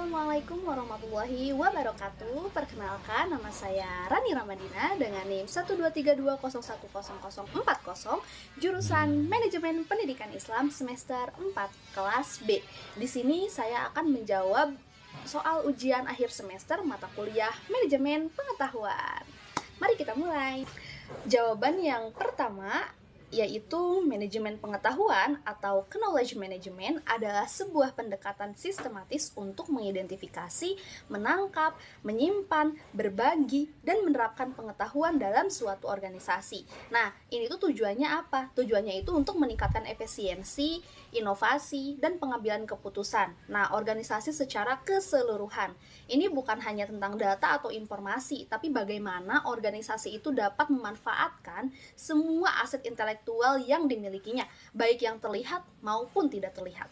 Assalamualaikum warahmatullahi wabarakatuh. Perkenalkan, nama saya Rani Ramadina dengan NIM 12320101040, jurusan Manajemen Pendidikan Islam semester 4 kelas B. Di sini saya akan menjawab soal ujian akhir semester mata kuliah Manajemen Pengetahuan. Mari kita mulai. Jawaban yang pertama yaitu manajemen pengetahuan atau knowledge management adalah sebuah pendekatan sistematis untuk mengidentifikasi, menangkap, menyimpan, berbagi, dan menerapkan pengetahuan dalam suatu organisasi. Nah, ini tuh tujuannya apa? Tujuannya itu untuk meningkatkan efisiensi, inovasi, dan pengambilan keputusan. Nah, organisasi secara keseluruhan. Ini bukan hanya tentang data atau informasi, tapi bagaimana organisasi itu dapat memanfaatkan semua aset intelektual yang dimilikinya, baik yang terlihat maupun tidak terlihat.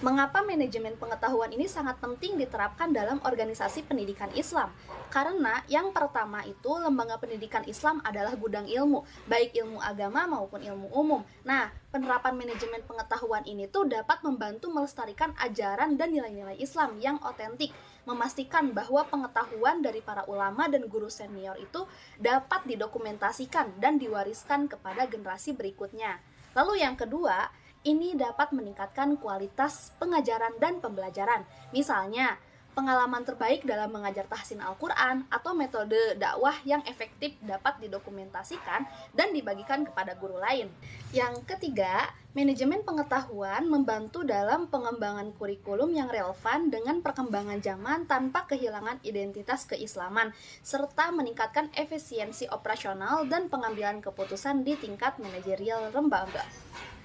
Mengapa manajemen pengetahuan ini sangat penting diterapkan dalam organisasi pendidikan Islam? Karena yang pertama itu, lembaga pendidikan Islam adalah gudang ilmu, baik ilmu agama maupun ilmu umum. Nah, penerapan manajemen pengetahuan ini tuh dapat membantu melestarikan ajaran dan nilai-nilai Islam yang otentik, memastikan bahwa pengetahuan dari para ulama dan guru senior itu dapat didokumentasikan dan diwariskan kepada generasi berikutnya. Lalu yang kedua, ini dapat meningkatkan kualitas pengajaran dan pembelajaran. Misalnya, pengalaman terbaik dalam mengajar tahsin Al-Quran atau metode dakwah yang efektif dapat didokumentasikan dan dibagikan kepada guru lain. Yang ketiga, manajemen pengetahuan membantu dalam pengembangan kurikulum yang relevan dengan perkembangan zaman tanpa kehilangan identitas keislaman, serta meningkatkan efisiensi operasional dan pengambilan keputusan di tingkat manajerial lembaga.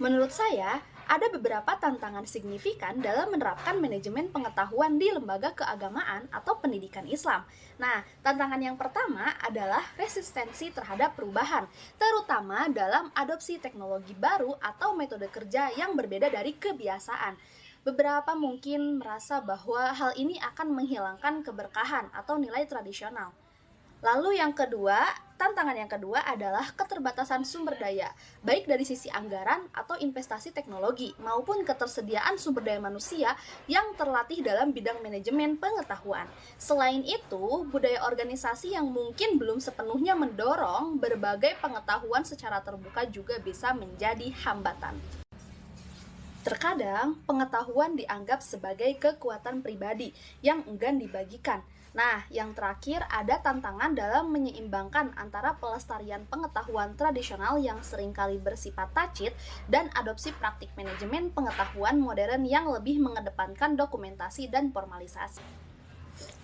Menurut saya, ada beberapa tantangan signifikan dalam menerapkan manajemen pengetahuan di lembaga keagamaan atau pendidikan Islam. Nah, tantangan yang pertama adalah resistensi terhadap perubahan, terutama dalam adopsi teknologi baru atau metode kerja yang berbeda dari kebiasaan. Beberapa mungkin merasa bahwa hal ini akan menghilangkan keberkahan atau nilai tradisional. Lalu tantangan yang kedua adalah keterbatasan sumber daya, baik dari sisi anggaran atau investasi teknologi, maupun ketersediaan sumber daya manusia yang terlatih dalam bidang manajemen pengetahuan. Selain itu, budaya organisasi yang mungkin belum sepenuhnya mendorong berbagai pengetahuan secara terbuka juga bisa menjadi hambatan. Terkadang, pengetahuan dianggap sebagai kekuatan pribadi yang enggan dibagikan. Nah, yang terakhir ada tantangan dalam menyeimbangkan antara pelestarian pengetahuan tradisional yang seringkali bersifat tacit dan adopsi praktik manajemen pengetahuan modern yang lebih mengedepankan dokumentasi dan formalisasi.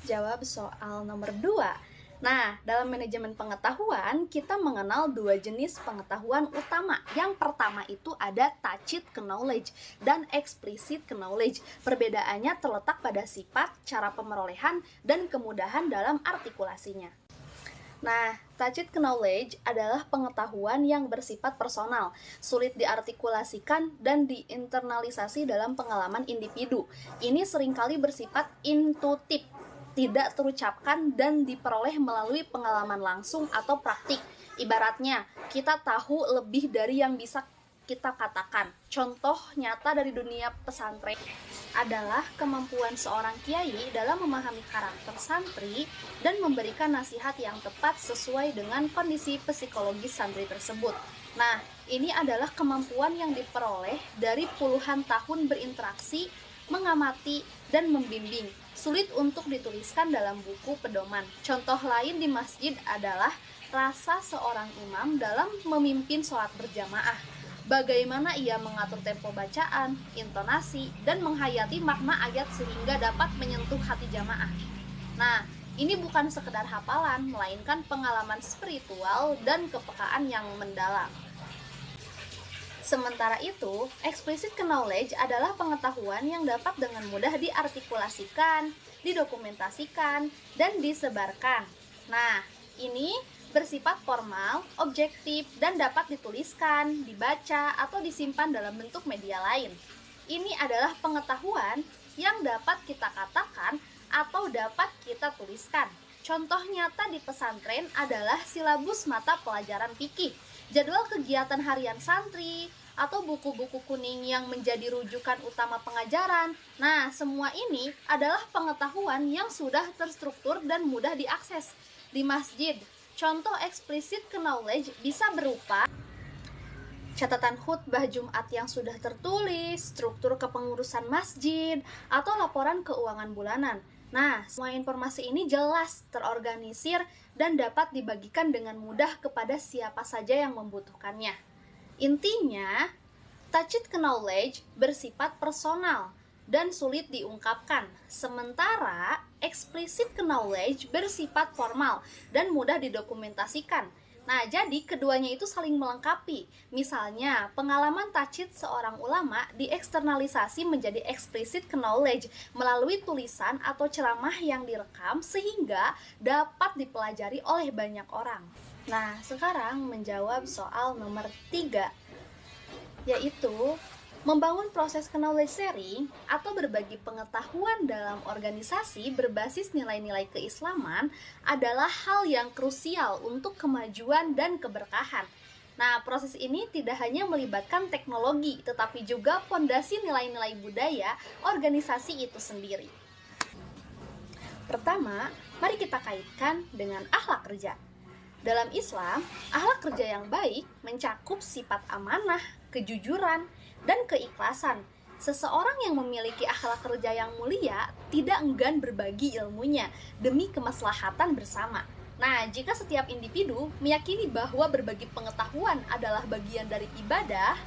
Jawab soal nomor 2. Nah, dalam manajemen pengetahuan, kita mengenal dua jenis pengetahuan utama. Yang pertama itu ada tacit knowledge dan explicit knowledge. Perbedaannya terletak pada sifat, cara pemerolehan, dan kemudahan dalam artikulasinya. Nah, tacit knowledge adalah pengetahuan yang bersifat personal, sulit diartikulasikan dan diinternalisasi dalam pengalaman individu. Ini seringkali bersifat intuitif, tidak terucapkan dan diperoleh melalui pengalaman langsung atau praktik. Ibaratnya, kita tahu lebih dari yang bisa kita katakan. Contoh nyata dari dunia pesantren adalah kemampuan seorang kiai dalam memahami karakter santri dan memberikan nasihat yang tepat sesuai dengan kondisi psikologis santri tersebut. Nah, ini adalah kemampuan yang diperoleh dari puluhan tahun berinteraksi, mengamati, dan membimbing. Sulit untuk dituliskan dalam buku pedoman. Contoh lain di masjid adalah rasa seorang imam dalam memimpin sholat berjamaah. Bagaimana ia mengatur tempo bacaan, intonasi, dan menghayati makna ayat sehingga dapat menyentuh hati jamaah. Nah, ini bukan sekedar hafalan, melainkan pengalaman spiritual dan kepekaan yang mendalam. Sementara itu, explicit knowledge adalah pengetahuan yang dapat dengan mudah diartikulasikan, didokumentasikan, dan disebarkan. Nah, ini bersifat formal, objektif, dan dapat dituliskan, dibaca, atau disimpan dalam bentuk media lain. Ini adalah pengetahuan yang dapat kita katakan atau dapat kita tuliskan. Contoh nyata di pesantren adalah silabus mata pelajaran fikih, jadwal kegiatan harian santri, atau buku-buku kuning yang menjadi rujukan utama pengajaran. Nah, semua ini adalah pengetahuan yang sudah terstruktur dan mudah diakses di masjid. Contoh eksplisit knowledge bisa berupa catatan khutbah Jumat yang sudah tertulis, struktur kepengurusan masjid, atau laporan keuangan bulanan. Nah, semua informasi ini jelas terorganisir dan dapat dibagikan dengan mudah kepada siapa saja yang membutuhkannya. Intinya, tacit knowledge bersifat personal dan sulit diungkapkan, sementara explicit knowledge bersifat formal dan mudah didokumentasikan. Nah, jadi keduanya itu saling melengkapi. Misalnya, pengalaman tacit seorang ulama dieksternalisasi menjadi explicit knowledge melalui tulisan atau ceramah yang direkam sehingga dapat dipelajari oleh banyak orang. Nah, sekarang menjawab soal nomor 3, yaitu membangun proses knowledge sharing atau berbagi pengetahuan dalam organisasi berbasis nilai-nilai keislaman adalah hal yang krusial untuk kemajuan dan keberkahan. Nah, proses ini tidak hanya melibatkan teknologi, tetapi juga fondasi nilai-nilai budaya organisasi itu sendiri. Pertama, mari kita kaitkan dengan akhlak kerja. Dalam Islam, akhlak kerja yang baik mencakup sifat amanah, kejujuran, dan keikhlasan. Seseorang yang memiliki akhlak kerja yang mulia tidak enggan berbagi ilmunya demi kemaslahatan bersama. Nah, jika setiap individu meyakini bahwa berbagi pengetahuan adalah bagian dari ibadah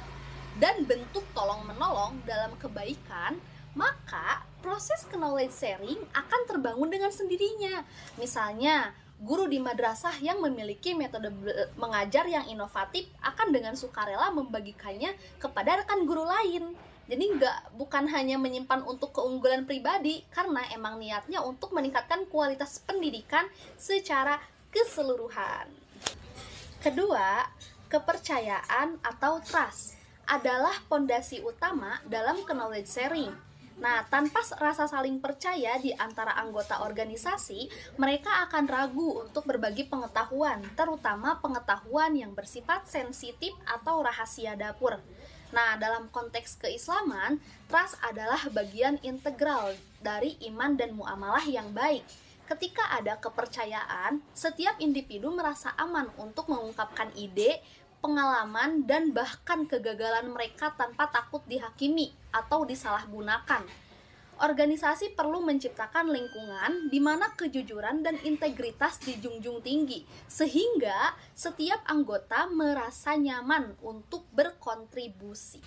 dan bentuk tolong-menolong dalam kebaikan, maka proses knowledge sharing akan terbangun dengan sendirinya. Misalnya, guru di madrasah yang memiliki metode mengajar yang inovatif akan dengan sukarela membagikannya kepada rekan guru lain. Jadi bukan hanya menyimpan untuk keunggulan pribadi, karena emang niatnya untuk meningkatkan kualitas pendidikan secara keseluruhan. Kedua, kepercayaan atau trust adalah fondasi utama dalam knowledge sharing. Nah, tanpa rasa saling percaya di antara anggota organisasi, mereka akan ragu untuk berbagi pengetahuan, terutama pengetahuan yang bersifat sensitif atau rahasia dapur. Nah, dalam konteks keislaman, trust adalah bagian integral dari iman dan muamalah yang baik. Ketika ada kepercayaan, setiap individu merasa aman untuk mengungkapkan ide, pengalaman, dan bahkan kegagalan mereka tanpa takut dihakimi atau disalahgunakan. Organisasi perlu menciptakan lingkungan di mana kejujuran dan integritas dijunjung tinggi, sehingga setiap anggota merasa nyaman untuk berkontribusi.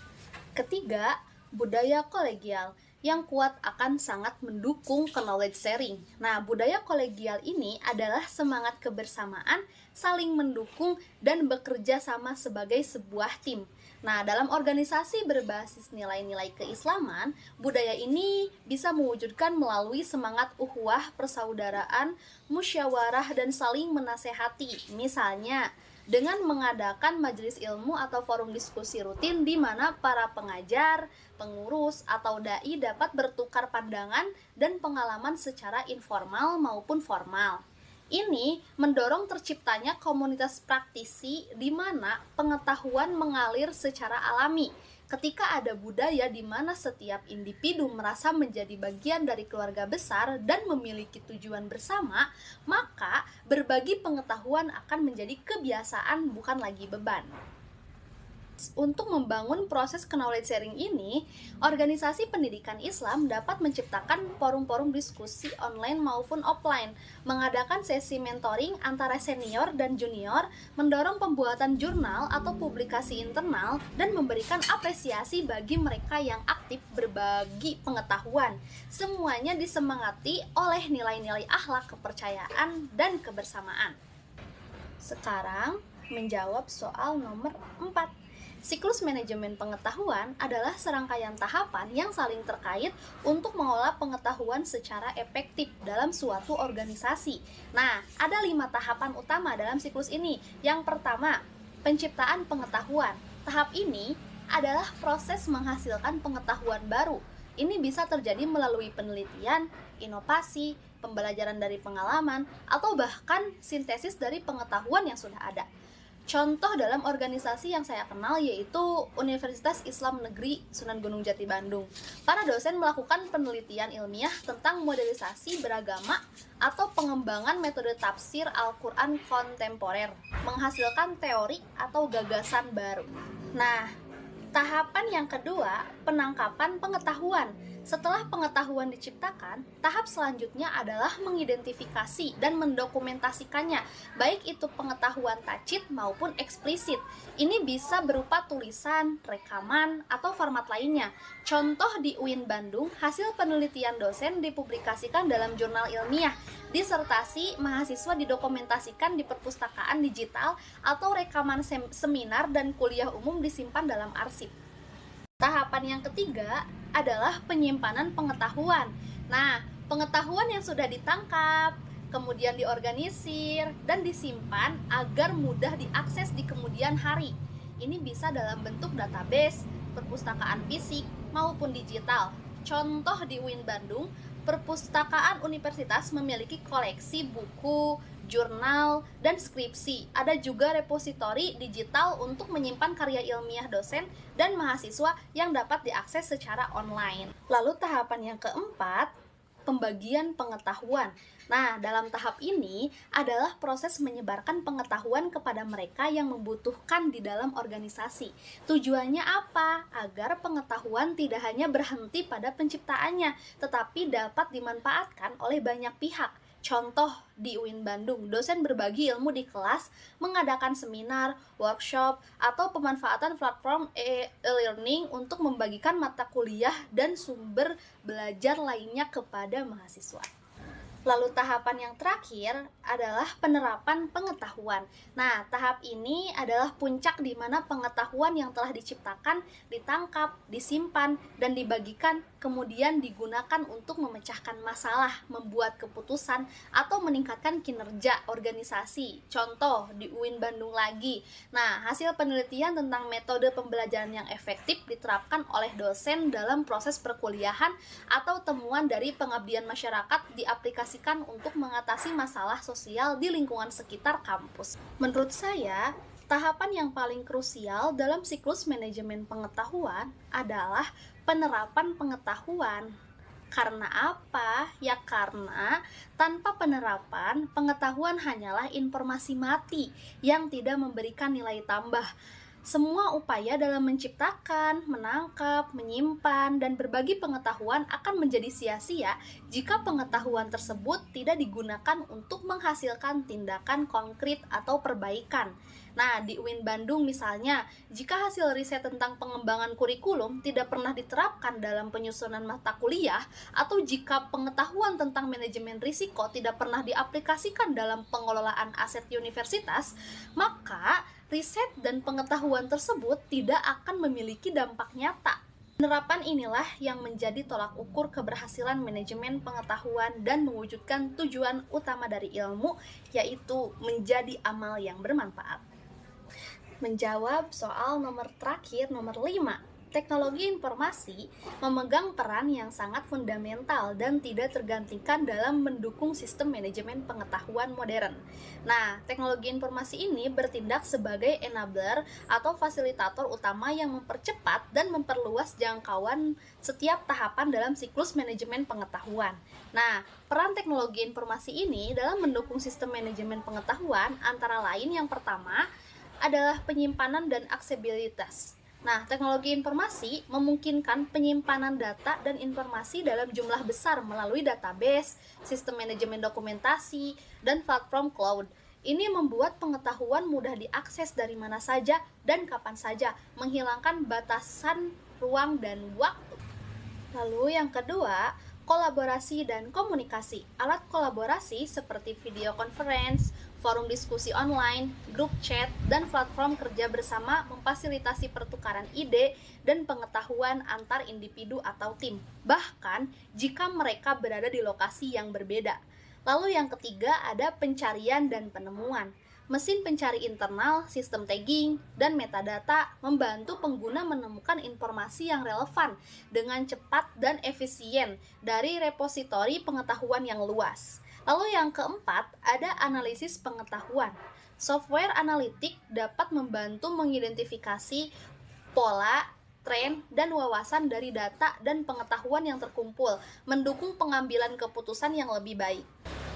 Ketiga, budaya kolegial yang kuat akan sangat mendukung knowledge sharing. Nah, budaya kolegial ini adalah semangat kebersamaan, saling mendukung, dan bekerja sama sebagai sebuah tim. Nah, dalam organisasi berbasis nilai-nilai keislaman, budaya ini bisa mewujudkan melalui semangat ukhuwah, persaudaraan, musyawarah, dan saling menasehati. Misalnya, dengan mengadakan majelis ilmu atau forum diskusi rutin di mana para pengajar, pengurus, atau dai dapat bertukar pandangan dan pengalaman secara informal maupun formal. Ini mendorong terciptanya komunitas praktisi di mana pengetahuan mengalir secara alami. Ketika ada budaya di mana setiap individu merasa menjadi bagian dari keluarga besar dan memiliki tujuan bersama, maka berbagi pengetahuan akan menjadi kebiasaan bukan lagi beban. Untuk membangun proses knowledge sharing ini, organisasi pendidikan Islam dapat menciptakan forum-forum diskusi online maupun offline, mengadakan sesi mentoring antara senior dan junior, mendorong pembuatan jurnal atau publikasi internal, dan memberikan apresiasi bagi mereka yang aktif berbagi pengetahuan. Semuanya disemangati oleh nilai-nilai akhlak, kepercayaan, dan kebersamaan. Sekarang menjawab soal nomor 4. Siklus manajemen pengetahuan adalah serangkaian tahapan yang saling terkait untuk mengolah pengetahuan secara efektif dalam suatu organisasi. Nah, ada 5 tahapan utama dalam siklus ini. Yang pertama, penciptaan pengetahuan. Tahap ini adalah proses menghasilkan pengetahuan baru. Ini bisa terjadi melalui penelitian, inovasi, pembelajaran dari pengalaman, atau bahkan sintesis dari pengetahuan yang sudah ada. Contoh dalam organisasi yang saya kenal yaitu Universitas Islam Negeri Sunan Gunung Jati Bandung. Para dosen melakukan penelitian ilmiah tentang modelisasi beragama atau pengembangan metode tafsir Al-Quran kontemporer, menghasilkan teori atau gagasan baru. Nah, tahapan yang kedua, penangkapan pengetahuan. Setelah pengetahuan diciptakan, tahap selanjutnya adalah mengidentifikasi dan mendokumentasikannya, baik itu pengetahuan tacit maupun eksplisit. Ini bisa berupa tulisan, rekaman, atau format lainnya. Contoh di UIN Bandung, hasil penelitian dosen dipublikasikan dalam jurnal ilmiah. Disertasi mahasiswa didokumentasikan di perpustakaan digital atau rekaman seminar dan kuliah umum disimpan dalam arsip. Tahapan yang ketiga adalah penyimpanan pengetahuan. Nah, pengetahuan yang sudah ditangkap, kemudian diorganisir, dan disimpan agar mudah diakses di kemudian hari. Ini bisa dalam bentuk database, perpustakaan fisik, maupun digital. Contoh di UIN Bandung, perpustakaan universitas memiliki koleksi buku, jurnal, dan skripsi. Ada juga repositori digital untuk menyimpan karya ilmiah dosen dan mahasiswa yang dapat diakses secara online. Lalu tahapan yang keempat, pembagian pengetahuan. Nah, dalam tahap ini adalah proses menyebarkan pengetahuan kepada mereka yang membutuhkan di dalam organisasi. Tujuannya apa? Agar pengetahuan tidak hanya berhenti pada penciptaannya, tetapi dapat dimanfaatkan oleh banyak pihak. Contoh di UIN Bandung, dosen berbagi ilmu di kelas, mengadakan seminar, workshop, atau pemanfaatan platform e-learning untuk membagikan mata kuliah dan sumber belajar lainnya kepada mahasiswa. Lalu tahapan yang terakhir adalah penerapan pengetahuan. Nah, tahap ini adalah puncak di mana pengetahuan yang telah diciptakan, ditangkap, disimpan, dan dibagikan, kemudian digunakan untuk memecahkan masalah, membuat keputusan, atau meningkatkan kinerja organisasi. Contoh, di UIN Bandung lagi. Nah, hasil penelitian tentang metode pembelajaran yang efektif diterapkan oleh dosen dalam proses perkuliahan atau temuan dari pengabdian masyarakat diaplikasikan untuk mengatasi masalah sosial di lingkungan sekitar kampus. Menurut saya, tahapan yang paling krusial dalam siklus manajemen pengetahuan adalah penerapan pengetahuan. Karena apa? Ya karena tanpa penerapan, pengetahuan hanyalah informasi mati yang tidak memberikan nilai tambah. Semua upaya dalam menciptakan, menangkap, menyimpan, dan berbagi pengetahuan akan menjadi sia-sia jika pengetahuan tersebut tidak digunakan untuk menghasilkan tindakan konkret atau perbaikan. Nah, di UIN Bandung misalnya, jika hasil riset tentang pengembangan kurikulum tidak pernah diterapkan dalam penyusunan mata kuliah, atau jika pengetahuan tentang manajemen risiko tidak pernah diaplikasikan dalam pengelolaan aset universitas, maka riset dan pengetahuan tersebut tidak akan memiliki dampak nyata. Penerapan inilah yang menjadi tolak ukur keberhasilan manajemen pengetahuan dan mewujudkan tujuan utama dari ilmu, yaitu menjadi amal yang bermanfaat. Menjawab soal nomor terakhir, nomor 5. Teknologi informasi memegang peran yang sangat fundamental dan tidak tergantikan dalam mendukung sistem manajemen pengetahuan modern. Nah, teknologi informasi ini bertindak sebagai enabler atau fasilitator utama yang mempercepat dan memperluas jangkauan setiap tahapan dalam siklus manajemen pengetahuan. Nah, peran teknologi informasi ini dalam mendukung sistem manajemen pengetahuan antara lain yang pertama adalah penyimpanan dan aksesibilitas. Nah, teknologi informasi memungkinkan penyimpanan data dan informasi dalam jumlah besar melalui database, sistem manajemen dokumentasi, dan platform cloud. Ini membuat pengetahuan mudah diakses dari mana saja dan kapan saja, menghilangkan batasan ruang dan waktu. Lalu yang kedua, kolaborasi dan komunikasi. Alat kolaborasi seperti video conference, forum diskusi online, grup chat, dan platform kerja bersama memfasilitasi pertukaran ide dan pengetahuan antar individu atau tim, bahkan jika mereka berada di lokasi yang berbeda. Lalu yang ketiga ada pencarian dan penemuan. Mesin pencari internal, sistem tagging, dan metadata membantu pengguna menemukan informasi yang relevan dengan cepat dan efisien dari repositori pengetahuan yang luas. Lalu yang keempat, ada analisis pengetahuan. Software analitik dapat membantu mengidentifikasi pola, tren, dan wawasan dari data dan pengetahuan yang terkumpul, mendukung pengambilan keputusan yang lebih baik.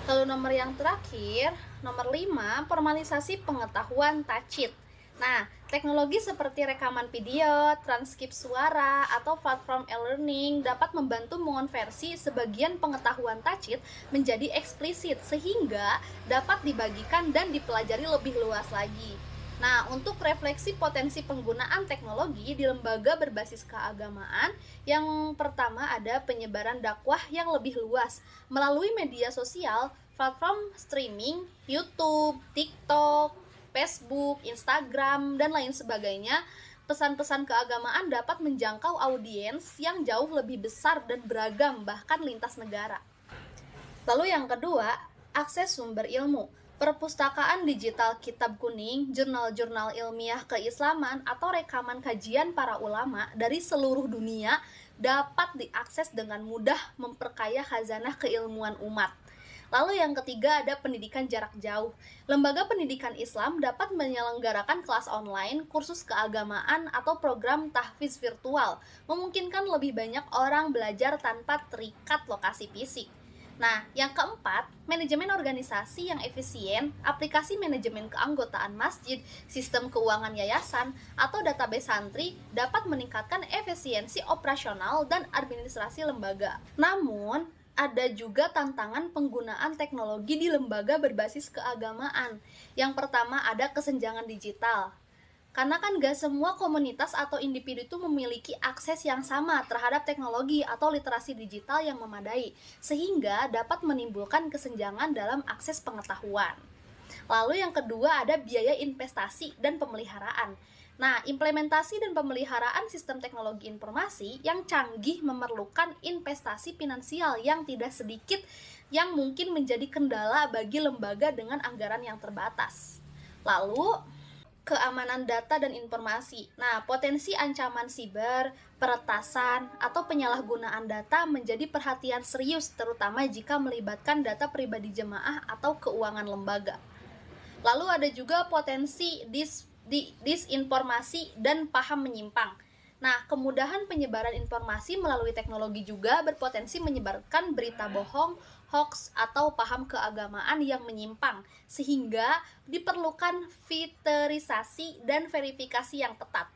Lalu nomor yang terakhir, nomor 5, formalisasi pengetahuan tacit. Nah, teknologi seperti rekaman video, transkrip suara, atau platform e-learning dapat membantu mengonversi sebagian pengetahuan tacit menjadi eksplisit sehingga dapat dibagikan dan dipelajari lebih luas lagi. Nah, untuk refleksi potensi penggunaan teknologi di lembaga berbasis keagamaan, yang pertama ada penyebaran dakwah yang lebih luas melalui media sosial, platform streaming, YouTube, TikTok, Facebook, Instagram, dan lain sebagainya. Pesan-pesan keagamaan dapat menjangkau audiens yang jauh lebih besar dan beragam, bahkan lintas negara. Lalu yang kedua, akses sumber ilmu. Perpustakaan digital kitab kuning, jurnal-jurnal ilmiah keislaman, atau rekaman kajian para ulama dari seluruh dunia dapat diakses dengan mudah, memperkaya khazanah keilmuan umat. Lalu yang ketiga ada pendidikan jarak jauh. Lembaga pendidikan Islam dapat menyelenggarakan kelas online, kursus keagamaan, atau program tahfiz virtual, memungkinkan lebih banyak orang belajar tanpa terikat lokasi fisik. Nah, yang keempat, manajemen organisasi yang efisien, aplikasi manajemen keanggotaan masjid, sistem keuangan yayasan, atau database santri dapat meningkatkan efisiensi operasional dan administrasi lembaga. Namun, ada juga tantangan penggunaan teknologi di lembaga berbasis keagamaan. Yang pertama ada kesenjangan digital. Karena kan gak semua komunitas atau individu itu memiliki akses yang sama terhadap teknologi atau literasi digital yang memadai, sehingga dapat menimbulkan kesenjangan dalam akses pengetahuan. Lalu yang kedua ada biaya investasi dan pemeliharaan. Nah, implementasi dan pemeliharaan sistem teknologi informasi yang canggih memerlukan investasi finansial yang tidak sedikit yang mungkin menjadi kendala bagi lembaga dengan anggaran yang terbatas. Lalu, keamanan data dan informasi. Nah, potensi ancaman siber, peretasan, atau penyalahgunaan data menjadi perhatian serius terutama jika melibatkan data pribadi jemaah atau keuangan lembaga. Lalu ada juga potensi disinformasi dan paham menyimpang. Nah, kemudahan penyebaran informasi melalui teknologi juga berpotensi menyebarkan berita bohong, hoax, atau paham keagamaan yang menyimpang, sehingga diperlukan filterisasi dan verifikasi yang ketat.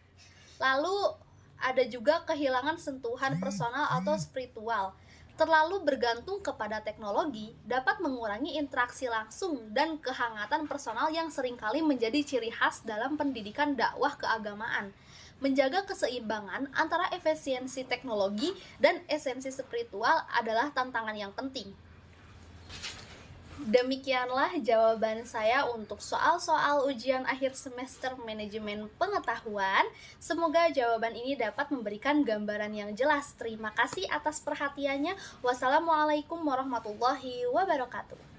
Lalu, ada juga kehilangan sentuhan personal atau spiritual. Terlalu bergantung kepada teknologi dapat mengurangi interaksi langsung dan kehangatan personal yang seringkali menjadi ciri khas dalam pendidikan dakwah keagamaan. Menjaga keseimbangan antara efisiensi teknologi dan esensi spiritual adalah tantangan yang penting. Demikianlah jawaban saya untuk soal-soal ujian akhir semester manajemen pengetahuan. Semoga jawaban ini dapat memberikan gambaran yang jelas. Terima kasih atas perhatiannya. Wassalamualaikum warahmatullahi wabarakatuh.